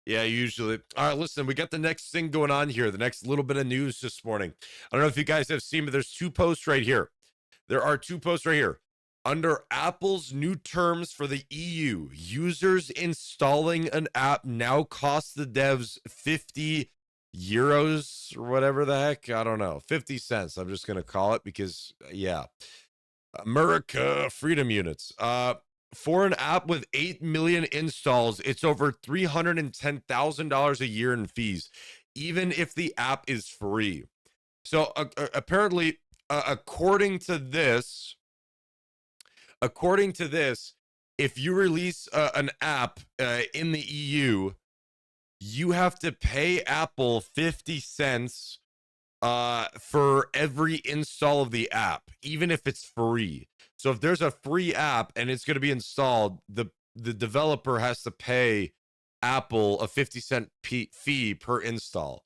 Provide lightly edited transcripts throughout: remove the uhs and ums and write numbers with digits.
Yeah, usually. All right, listen, we got the next thing going on here, the next little bit of news this morning. I don't know if you guys have seen, but there's two posts right here. There are two posts right here. Under Apple's new terms for the EU, users installing an app now costs the devs 50 euros or whatever the heck. I don't know. 50 cents. I'm just going to call it because, yeah. America freedom units. For an app with 8 million installs, it's over $310,000 a year in fees, even if the app is free. So apparently, according to this, if you release an app in the EU, you have to pay Apple 50 cents for every install of the app, even if it's free. So if there's a free app and it's going to be installed, the developer has to pay Apple a 50-cent fee per install.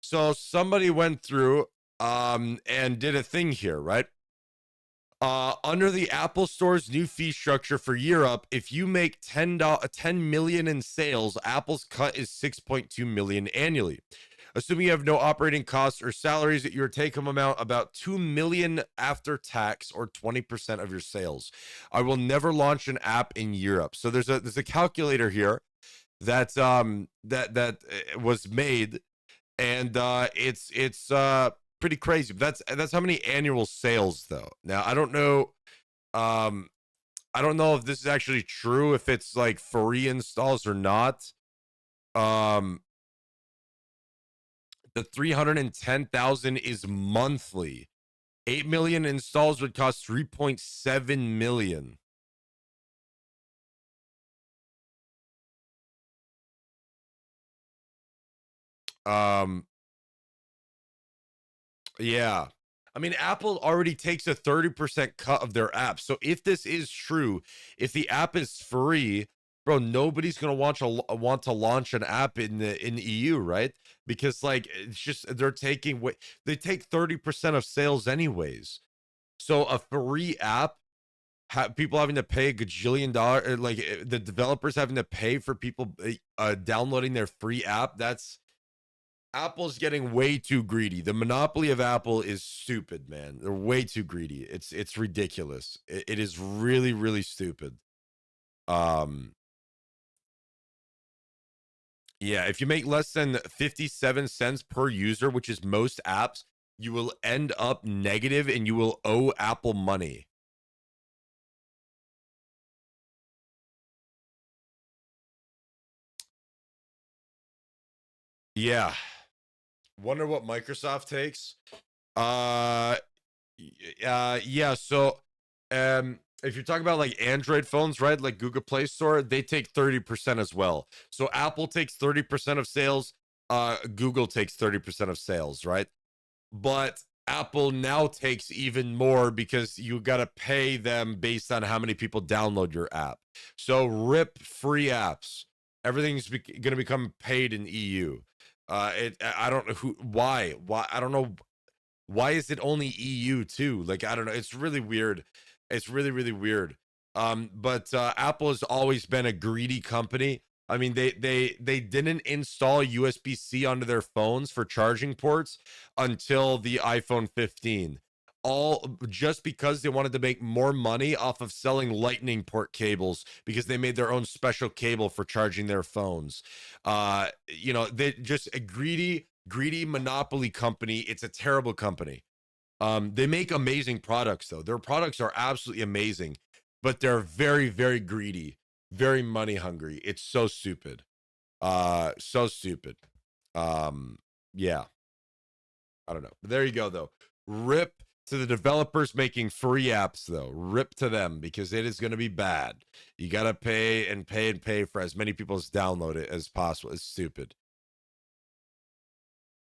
So somebody went through and did a thing here, right? Under the Apple Store's new fee structure for Europe, if you make 10 million in sales, Apple's cut is 6.2 million annually. Assuming you have no operating costs or salaries, your take-home amount about 2 million after tax, or 20% of your sales. I will never launch an app in Europe. So there's a calculator here that was made, and it's pretty crazy. That's how many annual sales though. Now I don't know if this is actually true, if it's like free installs or not. The 310,000 is monthly. 8 million installs would cost 3.7 million. Yeah. I mean, Apple already takes a 30% cut of their app. So if this is true, if the app is free, bro, nobody's gonna want to launch an app in the EU, right? Because like it's just they take 30% of sales anyways. So a free app, people having to pay a gajillion dollar, like the developers having to pay for people downloading their free app. That's Apple's getting way too greedy. The monopoly of Apple is stupid, man. They're way too greedy. It's ridiculous. It is really, really stupid. Yeah, if you make less than 57 cents per user, which is most apps, you will end up negative and you will owe Apple money. Yeah. Wonder what Microsoft takes. Yeah, so if you're talking about like Android phones, right, like Google Play Store, they take 30% as well. So Apple takes 30% of sales, Google takes 30% of sales, right? But Apple now takes even more because you got to pay them based on how many people download your app. So rip free apps. Everything's going to become paid in EU. I don't know why I don't know why is it only EU too? Like I don't know. It's really weird. It's really, really weird. But Apple has always been a greedy company. I mean, they didn't install USB-C onto their phones for charging ports until the iPhone 15. All just because they wanted to make more money off of selling lightning port cables, because they made their own special cable for charging their phones. They just a greedy monopoly company. It's a terrible company. They make amazing products though. Their products are absolutely amazing, but they're very, very greedy, very money hungry. It's so stupid. So stupid. Yeah, I don't know. But there you go though. Rip to the developers making free apps though. Rip to them, because it is going to be bad. You got to pay and pay and pay for as many people as download it as possible. It's stupid.